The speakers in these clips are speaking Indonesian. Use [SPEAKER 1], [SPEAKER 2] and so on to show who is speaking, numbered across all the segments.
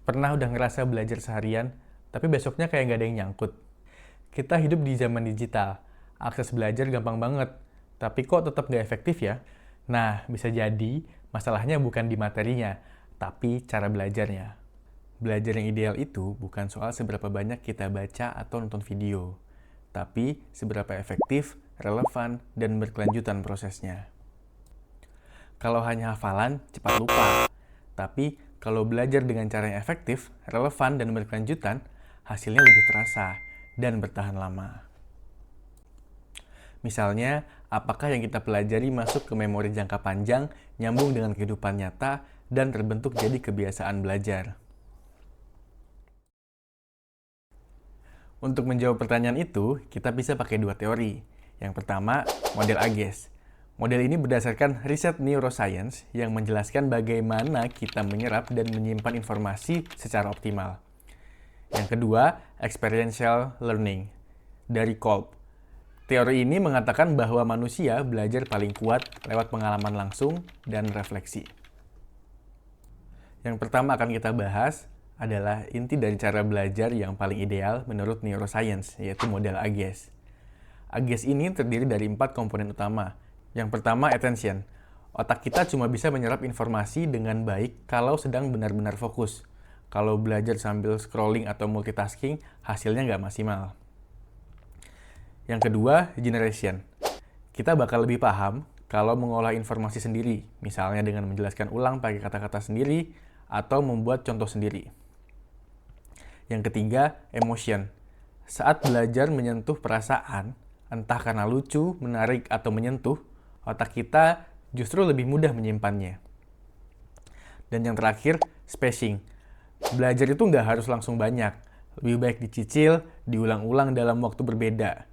[SPEAKER 1] Pernah udah ngerasa belajar seharian, tapi besoknya kayak nggak ada yang nyangkut. Kita hidup di zaman digital, akses belajar gampang banget, tapi kok tetap nggak efektif ya? Nah, bisa jadi masalahnya bukan di materinya, tapi cara belajarnya. Belajar yang ideal itu bukan soal seberapa banyak kita baca atau nonton video, tapi seberapa efektif, relevan, dan berkelanjutan prosesnya. Kalau hanya hafalan, cepat lupa. Tapi kalau belajar dengan cara yang efektif, relevan, dan berkelanjutan, hasilnya lebih terasa dan bertahan lama. Misalnya, apakah yang kita pelajari masuk ke memori jangka panjang, nyambung dengan kehidupan nyata, dan terbentuk jadi kebiasaan belajar. Untuk menjawab pertanyaan itu, kita bisa pakai dua teori. Yang pertama, model AGES. Model ini berdasarkan riset neuroscience yang menjelaskan bagaimana kita menyerap dan menyimpan informasi secara optimal. Yang kedua, experiential learning dari Kolb. Teori ini mengatakan bahwa manusia belajar paling kuat lewat pengalaman langsung dan refleksi. Yang pertama akan kita bahas adalah inti dari cara belajar yang paling ideal menurut neuroscience, yaitu model AGES. AGES ini terdiri dari 4 komponen utama. Yang pertama, attention. Otak kita cuma bisa menyerap informasi dengan baik kalau sedang benar-benar fokus. Kalau belajar sambil scrolling atau multitasking, hasilnya nggak maksimal. Yang kedua, generation. Kita bakal lebih paham kalau mengolah informasi sendiri, misalnya dengan menjelaskan ulang pakai kata-kata sendiri atau membuat contoh sendiri. Yang ketiga, emotion. Saat belajar menyentuh perasaan, entah karena lucu, menarik, atau menyentuh, otak kita justru lebih mudah menyimpannya. Dan yang terakhir, spacing. Belajar itu nggak harus langsung banyak. Lebih baik dicicil, diulang-ulang dalam waktu berbeda.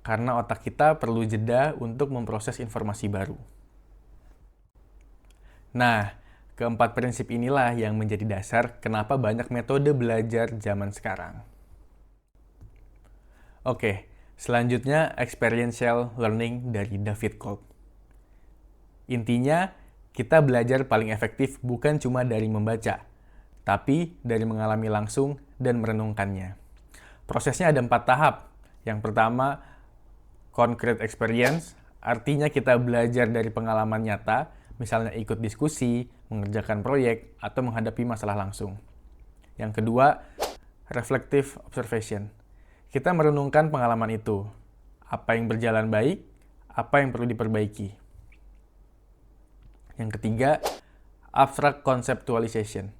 [SPEAKER 1] Karena otak kita perlu jeda untuk memproses informasi baru. Nah, keempat prinsip inilah yang menjadi dasar kenapa banyak metode belajar zaman sekarang. Oke, selanjutnya experiential learning dari David Kolb. Intinya, kita belajar paling efektif bukan cuma dari membaca, tapi dari mengalami langsung dan merenungkannya. Prosesnya ada 4 tahap. Yang pertama, concrete experience, artinya kita belajar dari pengalaman nyata, misalnya ikut diskusi, mengerjakan proyek, atau menghadapi masalah langsung. Yang kedua, reflective observation. Kita merenungkan pengalaman itu. Apa yang berjalan baik, apa yang perlu diperbaiki. Yang ketiga, abstract conceptualization.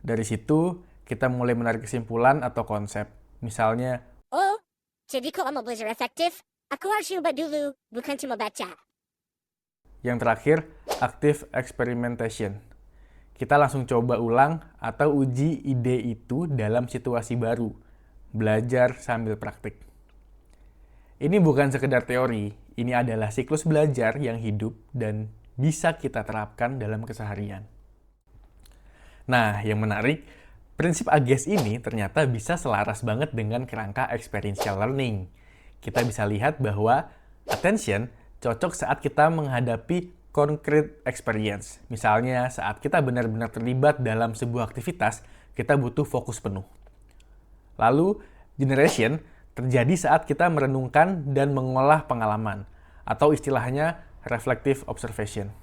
[SPEAKER 1] Dari situ, kita mulai menarik kesimpulan atau konsep. Misalnya,
[SPEAKER 2] oh, jadi kalau mau belajar efektif, aku harus coba dulu, bukan cuma baca.
[SPEAKER 1] Yang terakhir, active experimentation. Kita langsung coba ulang atau uji ide itu dalam situasi baru. Belajar sambil praktik. Ini bukan sekedar teori, ini adalah siklus belajar yang hidup dan bisa kita terapkan dalam keseharian. Nah, yang menarik, prinsip AGES ini ternyata bisa selaras banget dengan kerangka experiential learning. Kita bisa lihat bahwa attention cocok saat kita menghadapi concrete experience. Misalnya, saat kita benar-benar terlibat dalam sebuah aktivitas, kita butuh fokus penuh. Lalu, generation terjadi saat kita merenungkan dan mengolah pengalaman, atau istilahnya reflective observation.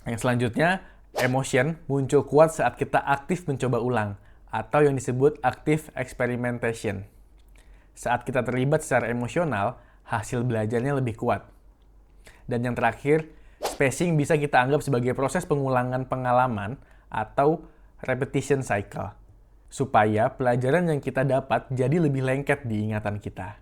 [SPEAKER 1] Yang selanjutnya, emotion muncul kuat saat kita aktif mencoba ulang, atau yang disebut active experimentation. Saat kita terlibat secara emosional, hasil belajarnya lebih kuat. Dan yang terakhir, spacing bisa kita anggap sebagai proses pengulangan pengalaman atau repetition cycle, supaya pelajaran yang kita dapat jadi lebih lengket di ingatan kita.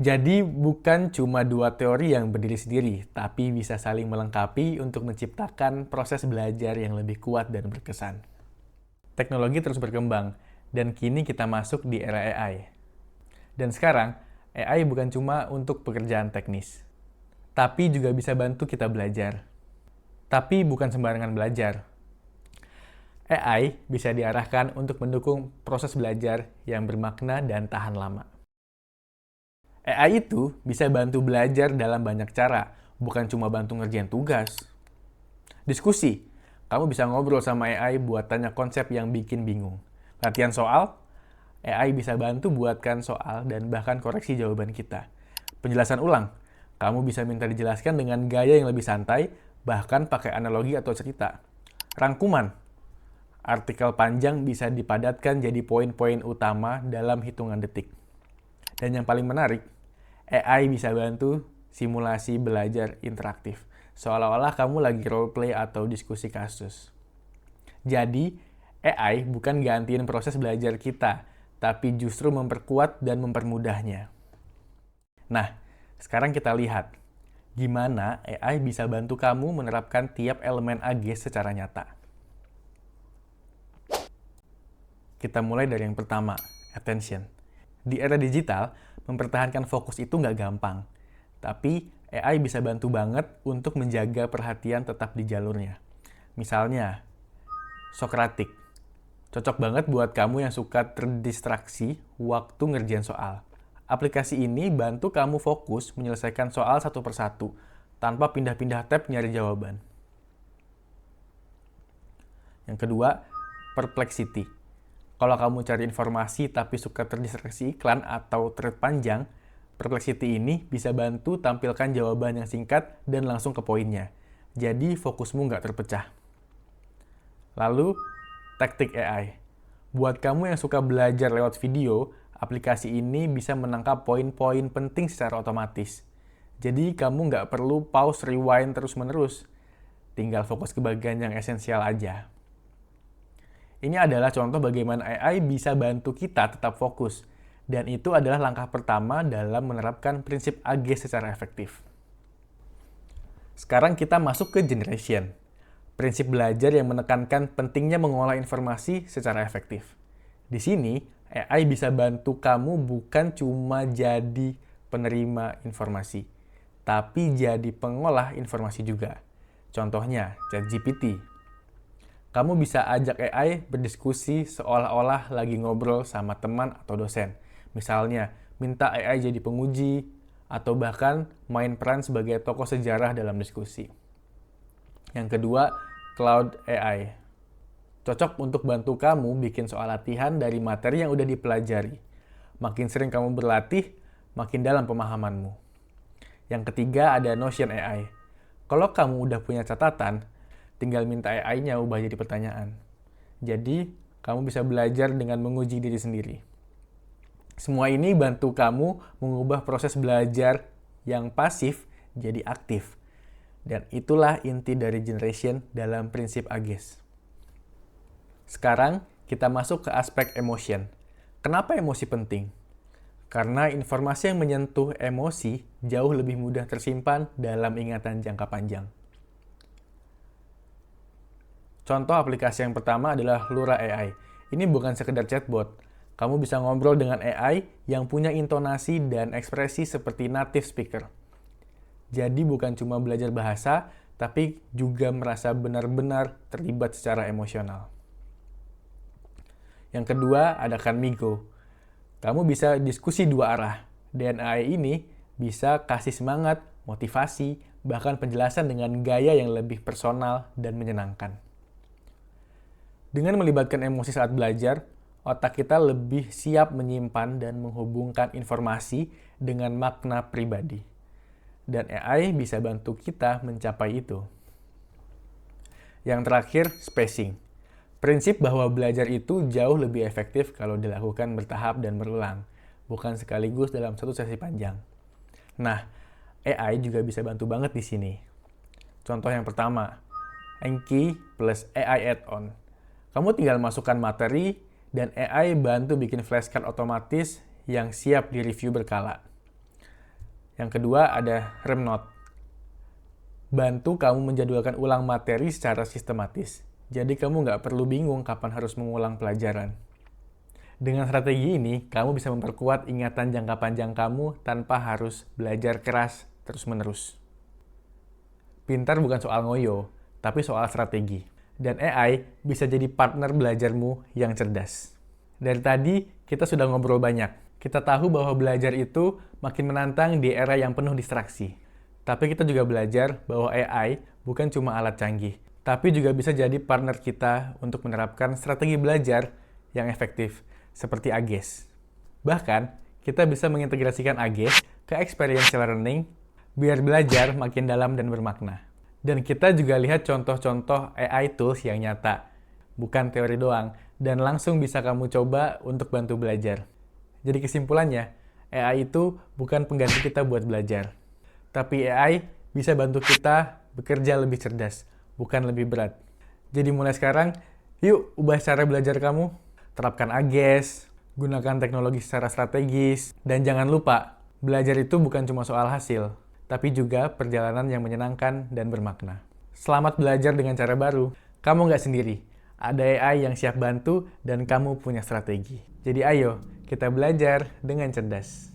[SPEAKER 1] Jadi bukan cuma dua teori yang berdiri sendiri, tapi bisa saling melengkapi untuk menciptakan proses belajar yang lebih kuat dan berkesan. Teknologi terus berkembang, dan kini kita masuk di era AI. Dan sekarang, AI bukan cuma untuk pekerjaan teknis, tapi juga bisa bantu kita belajar. Tapi bukan sembarangan belajar. AI bisa diarahkan untuk mendukung proses belajar yang bermakna dan tahan lama. AI itu bisa bantu belajar dalam banyak cara, bukan cuma bantu ngerjain tugas. Diskusi. Kamu bisa ngobrol sama AI buat tanya konsep yang bikin bingung. Latihan soal. AI bisa bantu buatkan soal dan bahkan koreksi jawaban kita. Penjelasan ulang. Kamu bisa minta dijelaskan dengan gaya yang lebih santai, bahkan pakai analogi atau cerita. Rangkuman. Artikel panjang bisa dipadatkan jadi poin-poin utama dalam hitungan detik. Dan yang paling menarik, AI bisa bantu simulasi belajar interaktif. Seolah-olah kamu lagi role play atau diskusi kasus. Jadi, AI bukan gantiin proses belajar kita, tapi justru memperkuat dan mempermudahnya. Nah, sekarang kita lihat gimana AI bisa bantu kamu menerapkan tiap elemen AGES secara nyata. Kita mulai dari yang pertama, attention. Di era digital, mempertahankan fokus itu nggak gampang. Tapi AI bisa bantu banget untuk menjaga perhatian tetap di jalurnya. Misalnya, Socratic. Cocok banget buat kamu yang suka terdistraksi waktu ngerjain soal. Aplikasi ini bantu kamu fokus menyelesaikan soal satu persatu, tanpa pindah-pindah tab nyari jawaban. Yang kedua, Perplexity. Kalau kamu cari informasi tapi suka terdistraksi iklan atau thread panjang, Perplexity ini bisa bantu tampilkan jawaban yang singkat dan langsung ke poinnya. Jadi fokusmu nggak terpecah. Lalu, Taktik AI. Buat kamu yang suka belajar lewat video, aplikasi ini bisa menangkap poin-poin penting secara otomatis. Jadi kamu nggak perlu pause rewind terus-menerus. Tinggal fokus ke bagian yang esensial aja. Ini adalah contoh bagaimana AI bisa bantu kita tetap fokus. Dan itu adalah langkah pertama dalam menerapkan prinsip AGES secara efektif. Sekarang kita masuk ke generation. Prinsip belajar yang menekankan pentingnya mengolah informasi secara efektif. Di sini, AI bisa bantu kamu bukan cuma jadi penerima informasi, tapi jadi pengolah informasi juga. Contohnya, ChatGPT. Kamu bisa ajak AI berdiskusi seolah-olah lagi ngobrol sama teman atau dosen. Misalnya, minta AI jadi penguji, atau bahkan main peran sebagai tokoh sejarah dalam diskusi. Yang kedua, Cloud AI. Cocok untuk bantu kamu bikin soal latihan dari materi yang udah dipelajari. Makin sering kamu berlatih, makin dalam pemahamanmu. Yang ketiga ada Notion AI. Kalau kamu udah punya catatan, tinggal minta AI-nya ubah jadi pertanyaan. Jadi, kamu bisa belajar dengan menguji diri sendiri. Semua ini bantu kamu mengubah proses belajar yang pasif jadi aktif. Dan itulah inti dari generation dalam prinsip AGES. Sekarang kita masuk ke aspek emotion. Kenapa emosi penting? Karena informasi yang menyentuh emosi jauh lebih mudah tersimpan dalam ingatan jangka panjang. Contoh aplikasi yang pertama adalah Lura AI. Ini bukan sekedar chatbot. Kamu bisa ngobrol dengan AI yang punya intonasi dan ekspresi seperti native speaker. Jadi bukan cuma belajar bahasa, tapi juga merasa benar-benar terlibat secara emosional. Yang kedua, ada Kanmigo. Kamu bisa diskusi dua arah. Dan AI ini bisa kasih semangat, motivasi, bahkan penjelasan dengan gaya yang lebih personal dan menyenangkan. Dengan melibatkan emosi saat belajar, otak kita lebih siap menyimpan dan menghubungkan informasi dengan makna pribadi. Dan AI bisa bantu kita mencapai itu. Yang terakhir, spacing. Prinsip bahwa belajar itu jauh lebih efektif kalau dilakukan bertahap dan berulang, bukan sekaligus dalam satu sesi panjang. Nah, AI juga bisa bantu banget di sini. Contoh yang pertama, Anki plus AI add-on. Kamu tinggal masukkan materi, dan AI bantu bikin flashcard otomatis yang siap di-review berkala. Yang kedua ada Remnote. Bantu kamu menjadwalkan ulang materi secara sistematis. Jadi kamu nggak perlu bingung kapan harus mengulang pelajaran. Dengan strategi ini, kamu bisa memperkuat ingatan jangka panjang kamu tanpa harus belajar keras terus-menerus. Pintar bukan soal ngoyo, tapi soal strategi. Dan AI bisa jadi partner belajarmu yang cerdas. Dari tadi, kita sudah ngobrol banyak. Kita tahu bahwa belajar itu makin menantang di era yang penuh distraksi. Tapi kita juga belajar bahwa AI bukan cuma alat canggih, tapi juga bisa jadi partner kita untuk menerapkan strategi belajar yang efektif, seperti AGES. Bahkan, kita bisa mengintegrasikan AGES ke experiential learning biar belajar makin dalam dan bermakna. Dan kita juga lihat contoh-contoh AI tools yang nyata, bukan teori doang, dan langsung bisa kamu coba untuk bantu belajar. Jadi kesimpulannya, AI itu bukan pengganti kita buat belajar. Tapi AI bisa bantu kita bekerja lebih cerdas, bukan lebih berat. Jadi mulai sekarang, yuk ubah cara belajar kamu. Terapkan AGES, gunakan teknologi secara strategis, dan jangan lupa, belajar itu bukan cuma soal hasil, tapi juga perjalanan yang menyenangkan dan bermakna. Selamat belajar dengan cara baru. Kamu nggak sendiri. Ada AI yang siap bantu dan kamu punya strategi. Jadi ayo, kita belajar dengan cerdas.